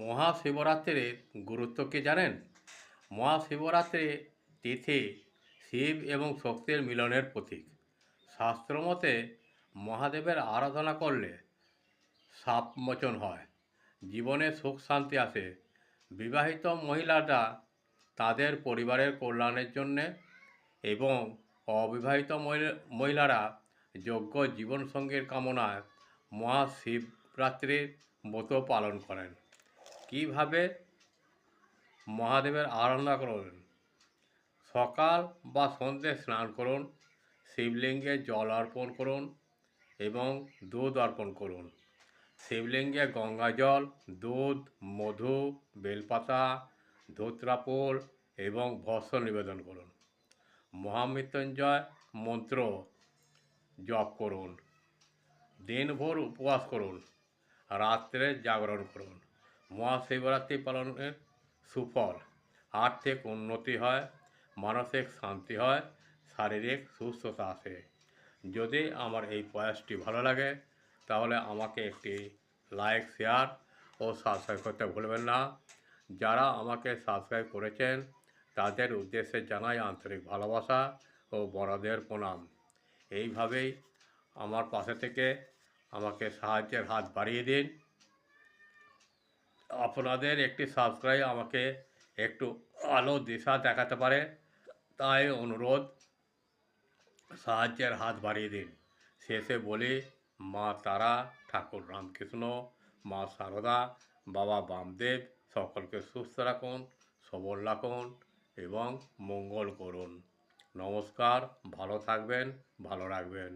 মহাশিবরাত্রির গুরুত্ব কি জানেন? মহাশিবরাত্রি তিথি শিব এবং শক্তির মিলনের প্রতীক। শাস্ত্রমতে মহাদেবের আরাধনা করলে শাপমোচন হয়, জীবনে সুখ শান্তি আসে। বিবাহিত মহিলারা তাদের পরিবারের কল্যাণের জন্যে এবং অবিবাহিত মহিলারা যোগ্য জীবনসঙ্গীর কামনায় মহাশিবরাত্রির ব্রত পালন করেন। কিভাবে মহাদেবের আরাধনা করুন? সকাল বা সন্ধ্যে স্নান করুন, শিবলিঙ্গে জল অর্পণ করুন এবং দুধ অর্পণ করুন। শিবলিঙ্গে গঙ্গা জল, দুধ, মধু, বেলপাতা, ধূত্রাফুল এবং ভস্ম নিবেদন করুন। মহামৃত্যুঞ্জয় মন্ত্র জপ করুন। দিনভর উপবাস করুন, রাত্রে জাগরণ করুন। মহাশিবরাত্রি পালনের সুফল: আর্থিক উন্নতি হয়, মানসিক শান্তি হয়, শারীরিক সুস্থতা আসে। যদি আমার এই প্রয়াসটি ভালো লাগে তাহলে আমাকে একটি লাইক, শেয়ার ও সাবস্ক্রাইব করতে ভুলবেন না। যারা আমাকে সাবস্ক্রাইব করেছেন তাদের উদ্দেশ্যে জানাই আন্তরিক ভালোবাসা ও বড়দের প্রণাম। এইভাবেই আমার পাশে থেকে আমাকে সাহায্যের হাত বাড়িয়ে দিন। আপনাদের একটি সাবস্ক্রাইব আমাকে একটু আলো দিশা দেখাতে পারে, তাই অনুরোধ, সাহায্যের হাত বাড়িয়ে দিন। শেষে বলি, মা তারা, ঠাকুর রামকৃষ্ণ, মা সারদা, বাবা বামদেব সকলকে সুস্থ রাখুন, সবল রাখুন এবং মঙ্গল করুন। নমস্কার, ভালো থাকবেন, ভালো রাখবেন।